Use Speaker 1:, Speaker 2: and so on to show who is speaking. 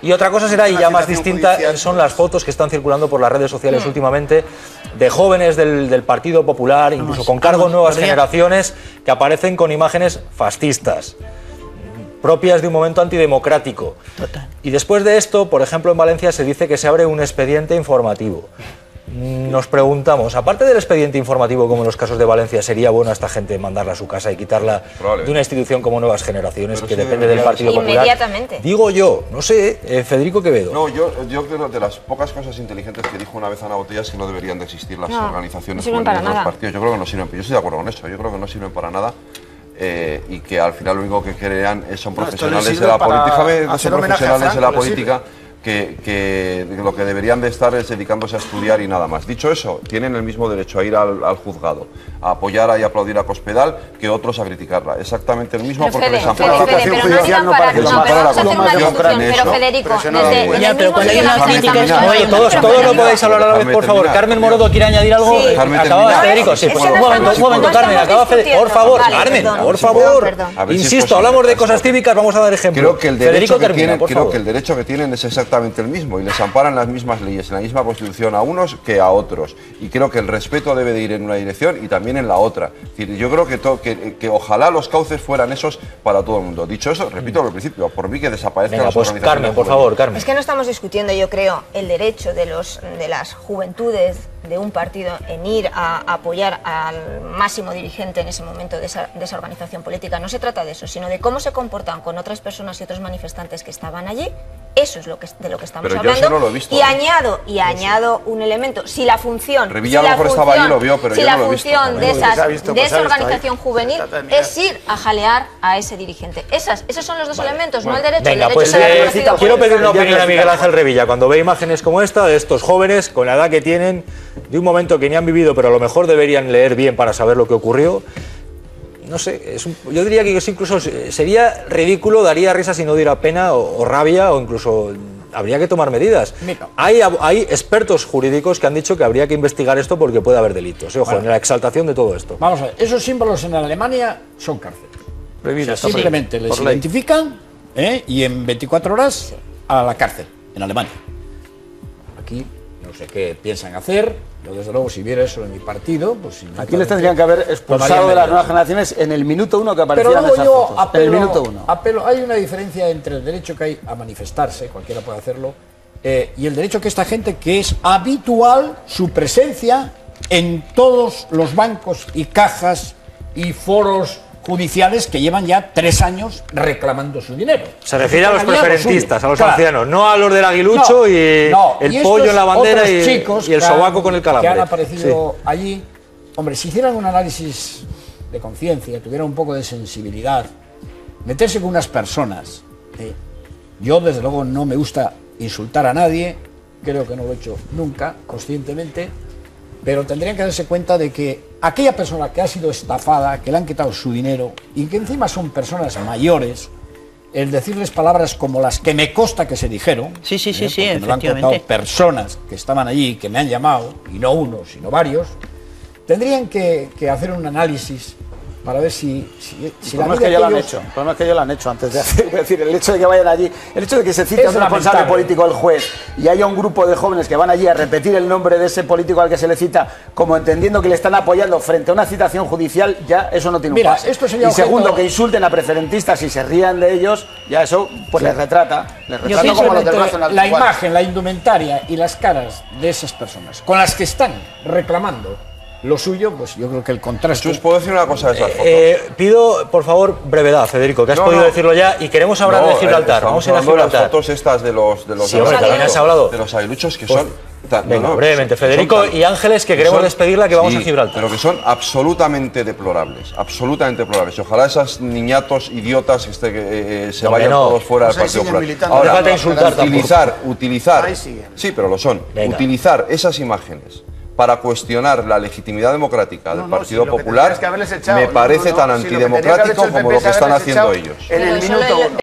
Speaker 1: Y otra cosa será, y ya más distinta, son las fotos que están circulando por las redes sociales últimamente de jóvenes del Partido Popular, incluso con cargo de nuevas generaciones, que aparecen con imágenes fascistas, propias de un momento antidemocrático.
Speaker 2: Total.
Speaker 1: Y después de esto, por ejemplo, en Valencia se dice que se abre un expediente informativo. Nos preguntamos, aparte del expediente informativo, como en los casos de Valencia, ¿sería bueno a esta gente mandarla a su casa y quitarla de una institución como Nuevas Generaciones, que depende del Partido Popular?
Speaker 3: Inmediatamente.
Speaker 1: Digo yo, no sé, Federico Quevedo.
Speaker 4: No, yo creo que de las pocas cosas inteligentes que dijo una vez Ana Botella es que no deberían de existir las organizaciones juveniles de los partidos. Yo creo que no sirven, yo estoy de acuerdo con eso, yo creo que no sirven para nada. Y que al final lo único que crean son profesionales de la política, son profesionales de la política que lo que deberían de estar es dedicándose a estudiar y nada más. Dicho eso, tienen el mismo derecho a ir al juzgado, a apoyar y aplaudir a Cospedal que otros a criticarla. Exactamente el mismo, porque les han parado.
Speaker 3: Pero Federico,
Speaker 1: oye, todos no podéis hablar a la vez, por favor. Carmen Morodo quiere añadir algo. Acaba Federico, sí, un momento, Carmen, acaba Federico. Por favor, Carmen, por favor. Insisto, hablamos de cosas cívicas, vamos a dar ejemplos.
Speaker 4: Creo que el derecho que tienen es exactamente el mismo y les amparan las mismas leyes, en la misma Constitución a unos que a otros. Y creo que el respeto debe de ir en una dirección y también en la otra. Es decir, yo creo que ojalá los cauces fueran esos para todo el mundo. Dicho eso, repito al principio, por mí que desaparezcan las organizaciones.
Speaker 1: Carmen, por favor, Carmen.
Speaker 3: Es que no estamos discutiendo, yo creo, el derecho de las juventudes de un partido en ir a apoyar al máximo dirigente en ese momento de esa organización política. No se trata de eso, sino de cómo se comportan con otras personas y otros manifestantes que estaban allí. Eso es de lo que estamos hablando.
Speaker 4: Yo no lo he visto,
Speaker 3: y añado un elemento. Si la función,
Speaker 4: Revilla a lo mejor estaba allí, lo vio, pero yo no lo he visto.
Speaker 3: Si la función de esa organización juvenil es ir a jalear a ese dirigente. Esos son los dos elementos, no el derecho.
Speaker 1: Venga, pues quiero pedir una opinión a Miguel Ángel Revilla. Cuando ve imágenes como esta de estos jóvenes con la edad que tienen, de un momento que ni han vivido, pero a lo mejor deberían leer bien para saber lo que ocurrió. No sé, yo diría que incluso sería ridículo, daría risa si no diera pena o rabia, o incluso habría que tomar medidas. Hay expertos jurídicos que han dicho que habría que investigar esto porque puede haber delitos. Ojo, en la exaltación de todo esto.
Speaker 2: Vamos a ver, esos símbolos en Alemania son cárceles. Simplemente les identifican y en 24 horas a la cárcel, en Alemania. Aquí no sé qué piensan hacer. Yo, desde luego, si viera eso en mi partido, pues...
Speaker 5: Aquí les tendrían que haber expulsado de las nuevas generaciones en el minuto 1 que aparecieran esas fotos. En el minuto 1.
Speaker 2: Hay una diferencia entre el derecho que hay a manifestarse, cualquiera puede hacerlo, y el derecho que esta gente, que es habitual su presencia en todos los bancos y cajas y foros judiciales que llevan ya 3 años reclamando su dinero.
Speaker 1: Se refiere a los preferentistas, a los ancianos, no a los del aguilucho y el pollo en la bandera y el sobaco con el calambre.
Speaker 2: Que han aparecido allí. Hombre, si hicieran un análisis de conciencia, tuvieran un poco de sensibilidad, meterse con unas personas. Yo, desde luego, no me gusta insultar a nadie, creo que no lo he hecho nunca, conscientemente, pero tendrían que darse cuenta de que aquella persona que ha sido estafada, que le han quitado su dinero y que encima son personas mayores, el decirles palabras como las que me consta que se dijeron,
Speaker 6: efectivamente,
Speaker 2: me lo han contado personas que estaban allí, que me han llamado, y no uno, sino varios, tendrían que hacer un análisis para ver si
Speaker 5: el problema es que ya lo han hecho. El problema es que ya lo han hecho antes de hacer. Es decir, el hecho de que vayan allí, el hecho de que se cite a un responsable político, el juez, y haya un grupo de jóvenes que van allí a repetir el nombre de ese político al que se le cita, como entendiendo que le están apoyando frente a una citación judicial, ya eso no tiene un pase.
Speaker 2: Y
Speaker 5: segundo, que insulten a preferentistas y se rían de ellos, ya eso pues les retrata como los del brazo en
Speaker 2: la imagen, la indumentaria y las caras de esas personas con las que están reclamando lo suyo, pues yo creo que el contraste...
Speaker 4: ¿Os puedo decir una cosa de esas fotos?
Speaker 1: Pido, por favor, brevedad, Federico, que has podido decirlo ya, y queremos hablar de Gibraltar. Vamos a ir a Gibraltar.
Speaker 4: Las fotos estas de los aguiluchos que son...
Speaker 1: Venga, brevemente, Federico y Ángeles, que queremos despedirla, que vamos a Gibraltar.
Speaker 4: Pero que son absolutamente deplorables, y ojalá esas niñatos idiotas que se vayan todos fuera del Partido Popular.
Speaker 1: Ahora, falta insultar
Speaker 4: utilizar, sí, pero lo son, utilizar esas imágenes para cuestionar la legitimidad democrática del Partido Popular me parece tan antidemocrático como lo que están haciendo ellos.
Speaker 5: En el minuto 1.